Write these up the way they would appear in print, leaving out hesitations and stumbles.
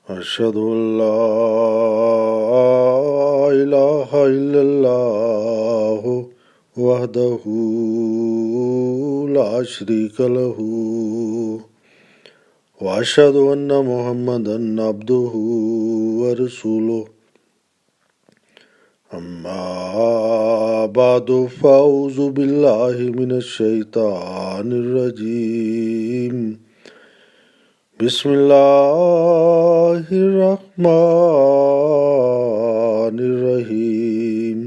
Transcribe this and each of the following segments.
أشهد أن لا إله إلا الله وحده لا شريك له وأشهد أن محمدا عبده ورسوله أما بعد فأعوذ بالله من الشيطان الرجيم بسم الله الرحمن الرحيم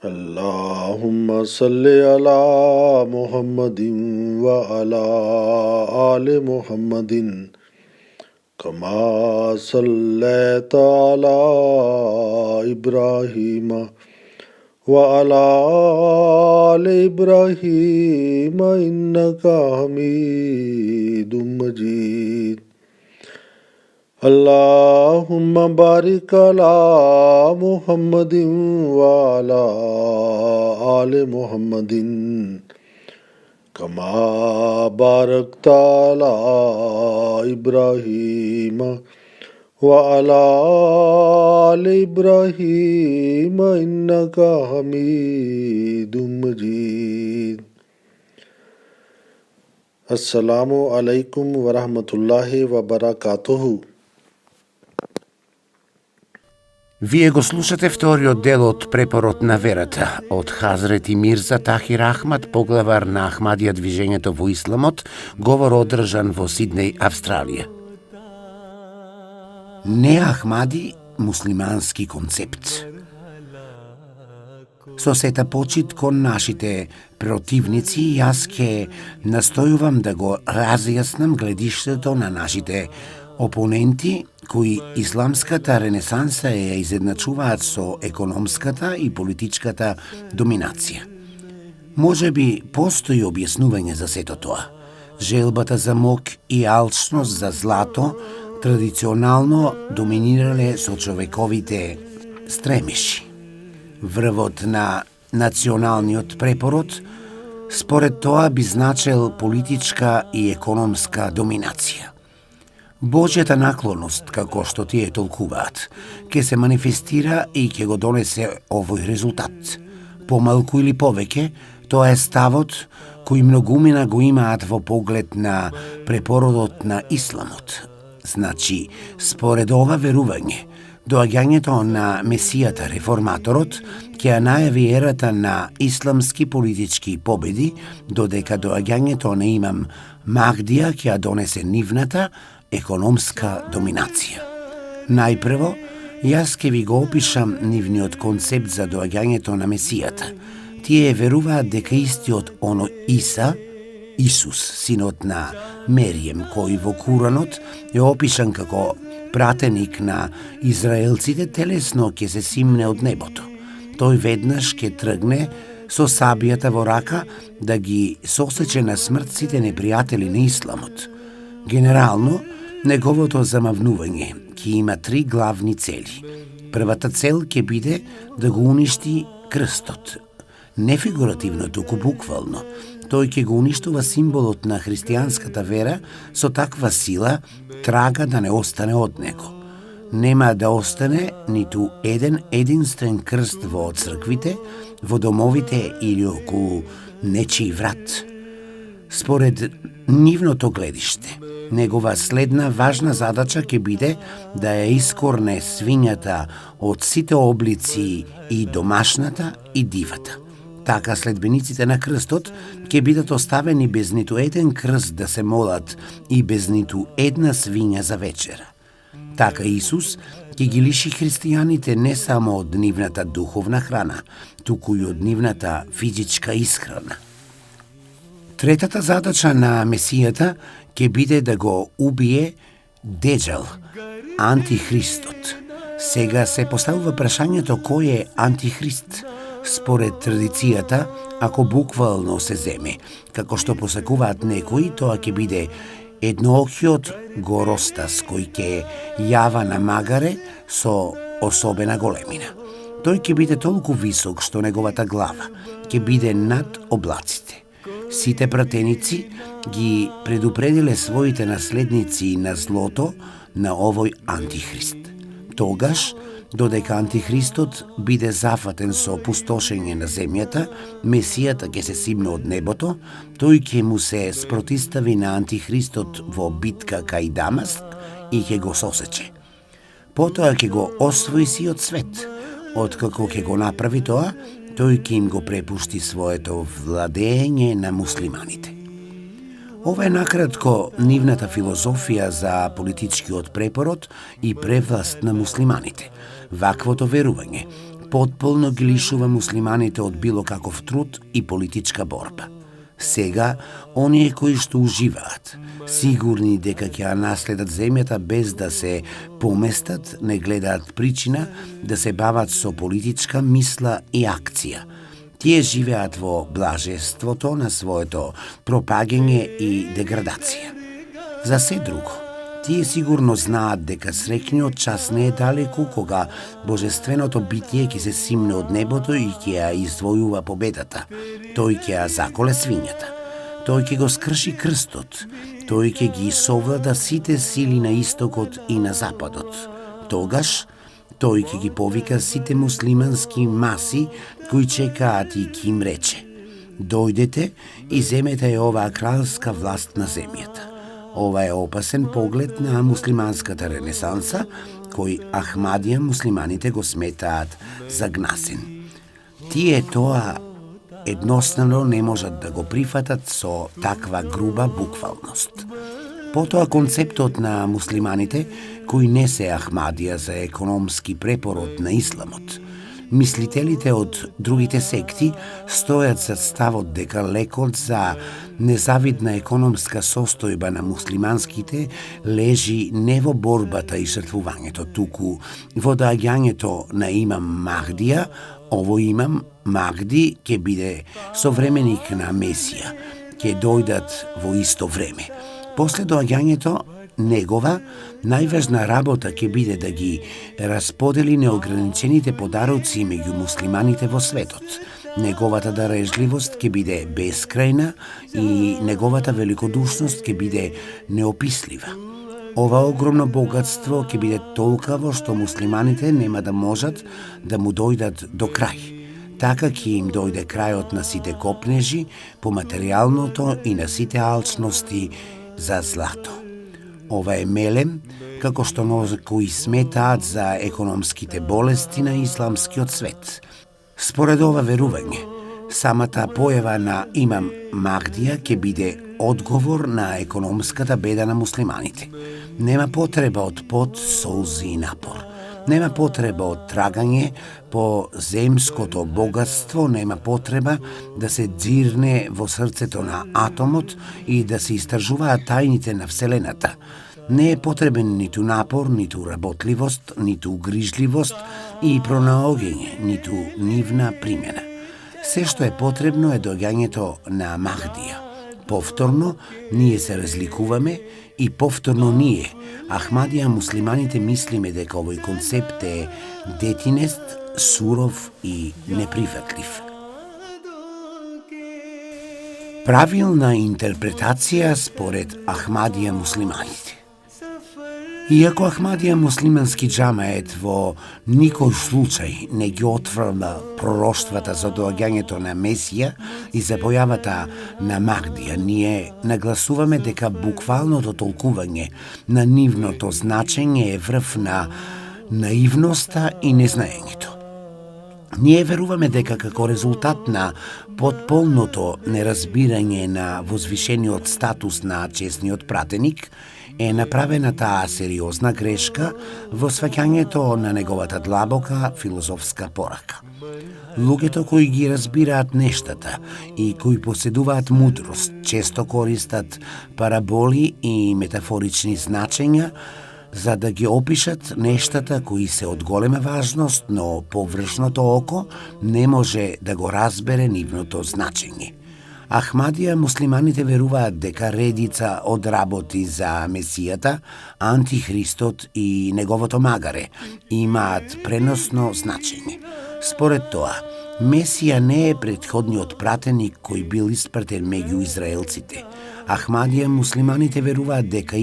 اللهم صل على محمد وعلى آل محمد كما صليت على إبراهيم وعلى آل إبراهيم إنك حميد مجيد اللهم بارك على محمد وعلى آل محمد كما باركت على إبراهيم وعلى آل إبراهيم إنك حميد مجيد السلام عليكم ورحمة الله وبركاته. Вие го слушате вториот дел од Препорот на верата од Хазрети Мирза Тахир Ахмад, поглавар на Ахмадија движењето во исламот, говор одржан во Сиднеј, Австралија. Не Ахмади муслимански концепт. Со сета почит кон нашите противници, јас ке настојувам да го разјаснам гледиштето на нашите опоненти кои исламската ренесанса ја изедначуваат со економската и политичката доминација. Може би постои објаснување за сето тоа. Желбата за мок и алчност за злато традиционално доминирале со човековите стремиши. Врвот на националниот препорот според тоа би значел политичка и економска доминација. Божјата наклоност, како што тие толкуваат, ќе се манифестира и ќе го донесе овој резултат. Помалку или повеќе, тоа е ставот кој многумина го имаат во поглед на препородот на исламот. Значи, според ова верување, доаѓањето на Месијата реформаторот ќе ја најави ерата на исламски политички победи, додека доаѓањето на имам Махдија ќе ја донесе нивната економска доминација. Најпрво, јас ке ви го опишам нивниот концепт за доаѓањето на Месијата. Тие веруваат дека истиот оно Иса, Исус, синот на Мерием, кој во Куранот е опишан како пратеник на израелците, телесно ќе се симне од небото. Тој веднаш ќе тргне со сабијата во рака да ги сосече на смрт сите непријатели на исламот. Генерално, неговото замавнување ќе има три главни цели. Првата цел ќе биде да го уништи крстот. Не фигуративно, туку буквално. Тој ќе го уништува символот на христијанската вера со таква сила, трага да не остане од него. Нема да остане ниту еден единствен крст во црквите, во домовите или околу нечии врат. Според нивното гледиште, негова следна важна задача ќе биде да ја искорне свињата од сите облици и домашната и дивата. Така следбениците на крстот ќе бидат оставени без ниту еден крст да се молат и без ниту една свиња за вечера. Така Исус ќе ги лиши христијаните не само од нивната духовна храна, туку и од нивната физичка исхрана. Третата задача на Месијата ќе биде да го убие Деџал, антихристот. Сега се поставува прашањето кој е антихрист. Според традицијата, ако буквално се земе, како што посакуваат некои, тоа ќе биде едноокиот горостас кој ќе јава на магаре со особена големина. Тој ќе биде толку висок што неговата глава ќе биде над облаците. Сите пратеници ги предупредиле своите наследници на злото на овој антихрист. Тогаш, додека антихристот биде зафатен со опустошење на земјата, Месијата ќе се симне од небото, тој ќе му се спротистави на антихристот во битка кај Дамаск и ќе го сосече. Потоа ќе го освои сиот свет. Откако ќе го направи тоа, тој ќе им го препушти своето владење на муслиманите. Ова е накратко нивната филозофија за политичкиот препород и превласт на муслиманите. Ваквото верување потполно ги лишува муслиманите од било каков труд и политичка борба. Сега, оние кои што уживаат, сигурни дека ќе наследат земјата без да се поместат, не гледаат причина да се бават со политичка мисла и акција. Тие живеат во блажеството на своето пропагање и деградација. За се друго, тие сигурно знаат дека среќниот час не е далеку кога божественото битие ќе се симне од небото и ќе ја извојува победата. Тој ќе ја заколе свињата. Тој ќе го скрши крстот. Тој ќе ги совлада сите сили на истокот и на западот. Тогаш, тој ќе ги повика сите муслимански маси кои чекаат и ќе им рече: дојдете и земете ја оваа кралска власт на земјата. Ова е опасен поглед на муслиманската ренесанса, кој Ахмадија муслиманите го сметаат за гнасен. Тие тоа едноставно не можат да го прифатат со таква груба буквалност. Потоа концептот на муслиманите, кои не се Ахмадија за економски препород на исламот. Мислителите од другите секти стојат за ставот дека лекот за незавидна економска состојба на муслиманските лежи не во борбата и жртвувањето, туку во доаѓањето на имам Махдија. Овој имам Махди ќе биде современик на Месија, ќе дојдат во исто време. После доаѓањето негова најважна работа ќе биде да ги расподели неограничените подароци меѓу муслиманите во светот. Неговата дарежливост ќе биде бескрајна и неговата великодушност ќе биде неопислива. Ова огромно богатство ќе биде толкаво што муслиманите нема да можат да му дојдат до крај. Така ќе им дојде крајот на сите копнежи по материјалното и на сите алчности за злато. Ова е мелем, како што кои сметаат за економските болести на исламскиот свет. Според ова верување, самата појава на имам Махдија ќе биде одговор на економската беда на муслиманите. Нема потреба од пот, солзи и напор. Нема потреба од трагање по земското богатство, нема потреба да се дзирне во срцето на атомот и да се истражуваат тајните на Вселената. Не е потребен ниту напор, ниту работливост, ниту грижливост и пронаоѓање, ниту нивна примена. Се што е потребно е доаѓањето на Махдија. Повторно, ние се разликуваме и повторно ние, Ахмадија муслиманите, мислиме дека овој концепт е детинест, суров и неприфатлив. Правилна интерпретација според Ахмадија муслиманите. Иако Ахмадија муслимански џамает во никој случај не ги отврна пророштвата за доаѓањето на Месија и за појавата на Махдија, ние нагласуваме дека буквалното толкување на нивното значење е врв на наивноста и незнаењето. Ние веруваме дека како резултат на потполното неразбирање на возвишениот статус на честниот пратеник е направена таа сериозна грешка во сваќањето на неговата длабока филозофска порака. Луѓето кои ги разбираат нештата и кои поседуваат мудрост често користат параболи и метафорични значења за да ги опишат нештата кои се од голема важност, но површното око не може да го разбере нивното значење. Ахмадија муслиманите веруваат дека редица од работи за Месијата, антихристот и неговото магаре имаат преносно значење. Според тоа, Месија не е претходниот пратеник кој бил испратен меѓу израелците. Ахмадија муслиманите веруваат дека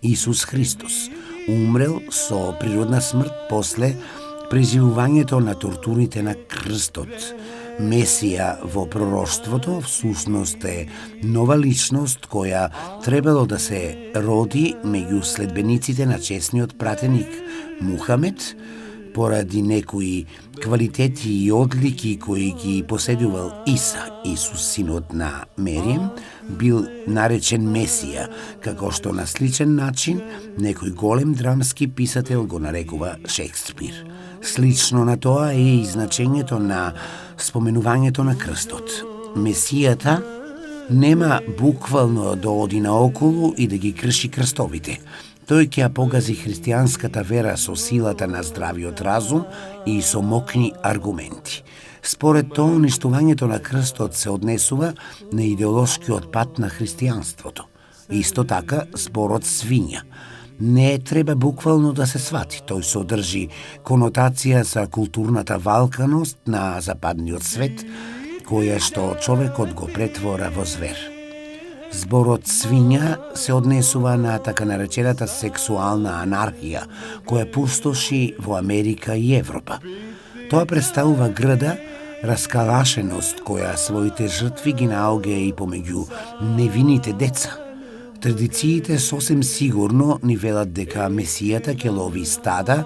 Исус Христос, умрел со природна смрт после преживувањето на тортурите на крстот. Месија во пророштвото всушност е нова личност која требало да се роди меѓу следбениците на чесниот пратеник Мухамед, поради некои квалитети и одлики кои ги поседувал Исус, синот на Мерием, бил наречен Месија, како што на сличен начин некој голем драмски писател го нарекува Шекспир. Слично на тоа е и значењето на споменувањето на крстот. Месијата нема буквално да оди наоколу и да ги крши крстовите. Тој ќе ја погази христијанската вера со силата на здравиот разум и со мокни аргументи. Според тоа, уништувањето на крстот се однесува на идеолошкиот пат на христијанството. Исто така, зборот свиња не треба буквално да се свати. Тој содржи конотација за културната валканост на западниот свет, која што човекот го претвора во звер. Зборот свиња се однесува на така наречената сексуална анархија, која пустоши во Америка и Европа. Тоа представува грда раскалашеност која своите жртви ги наоѓа и помеѓу невините деца. Традициите сосем сигурно ни велат дека Месијата ќе лови стада,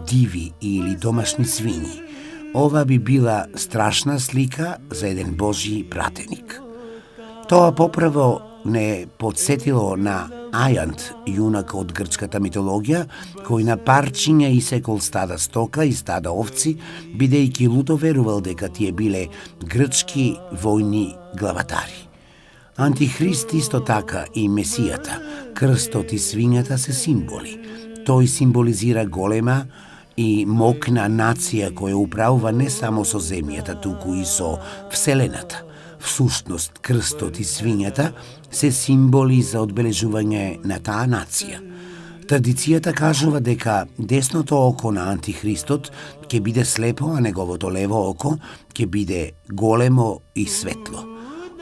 диви или домашни свињи. Ова би била страшна слика за еден Божи пратеник. Тоа поправо не подсетило на Ајант, јунак од грчката митологија, кој на парчиња исекол стада стока и стада овци, бидејќи лудо верувал дека тие биле грчки војни главатари. Антихрист исто така и Месијата, крстот и свињата се символи. Тој символизира голема и мокна нација која управува не само со земјата, туку и со Вселената. Всушност, крстот и свињата се символи за одбележување на таа нација. Традицијата кажува дека десното око на Антихристот ќе биде слепо, а неговото лево око ќе биде големо и светло.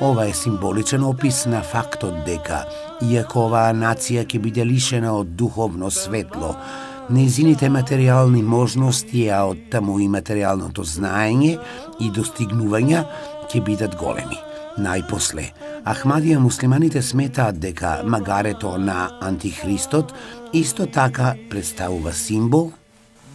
Ова е символичен опис на фактот дека, иако оваа нација ќе биде лишена од духовно светло, нејзините материјални можности, а од таму и материјалното знаење и достигнувања ќе бидат големи. Најпосле, Ахмадија муслиманите сметаат дека магарето на Антихристот исто така представува символ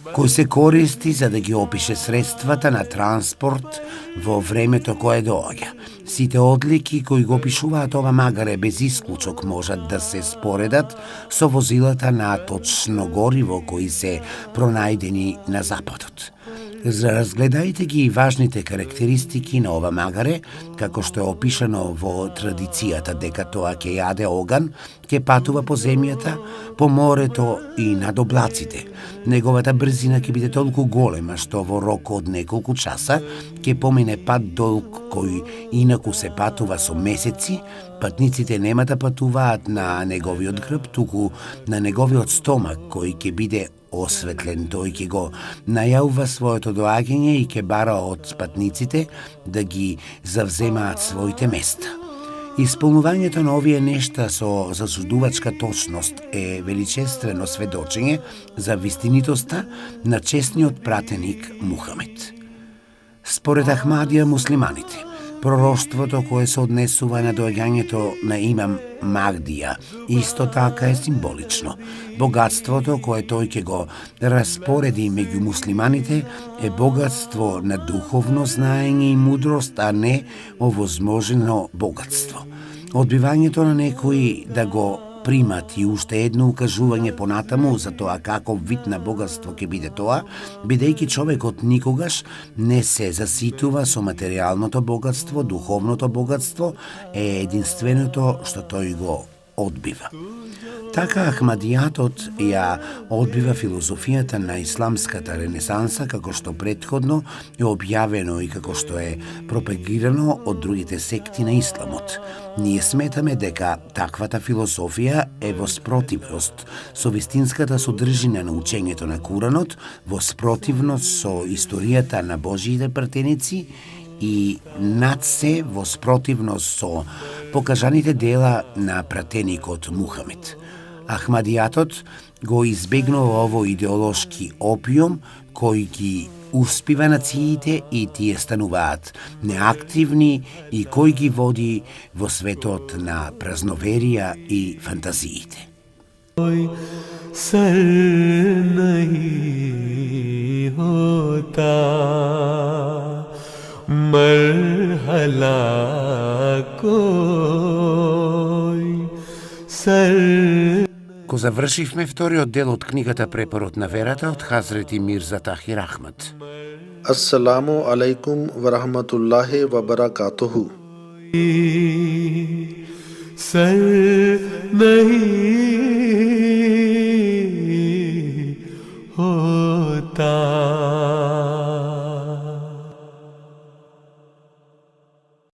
кој се користи за да ги опише средствата на транспорт во времето кое доаѓа. Сите одлики кои го опишуваат ова магаре без исклучок можат да се споредат со возилата на точно гориво кои се пронајдени на западот. Разгледајте ги и важните карактеристики на ова магаре, како што е опишано во традицијата дека тоа ќе јаде оган, ќе патува по земјата, по морето и над облаците. Неговата брзина ќе биде толку голема што во рок од неколку часа ќе помине пат долг кој инаку се патува со месеци. Патниците нема да патуваат на неговиот грб, туку на неговиот стомак кој ќе биде осветлен. Тој ќе го најавува своето доаѓање и ќе бара од патниците да ги завземаат своите места. Исполнувањето на овие нешта со засудувачка точност е величествено сведочење за вистинитоста на честниот пратеник Мухамед. Според Ахмадија муслиманите, пророштвото кое се однесува на доаѓањето на имам Магдија исто така е символично. Богатството кое тој ќе го распореди меѓу муслиманите е богатство на духовно знаење и мудрост, а не овозможено богатство. Одбивањето на некои да го примат и уште едно укажување понатаму за тоа каков вид на богатство ќе биде тоа, бидејќи човекот никогаш не се заситува со материјалното богатство, духовното богатство е единственото што тој го одбива. Така Ахмадијатот ја одбива филозофијата на исламската ренесанса како што претходно е објавено и како што е пропагирано од другите секти на исламот. Ние сметаме дека таквата философија е во спротивност со вистинската содржина на учењето на Куранот, во спротивност со историјата на Божиите пратеници и над се во спротивност со покажаните дела на пратеникот Мухамед. Ахмадијатот го избегнува овој идеолошки опиум кој ги успива нациите и тие стануваат неактивни и кој ги води во светот на празноверија и фантазиите. सर नहीं होता मरहला कोई सर. Го завршивме вториот дел од книгата Препорот на верата од Хазрети Мирза Тахир Ахмад. Ассаламу алейкум ва рахматуллахи ва баракатуху. सर नहीं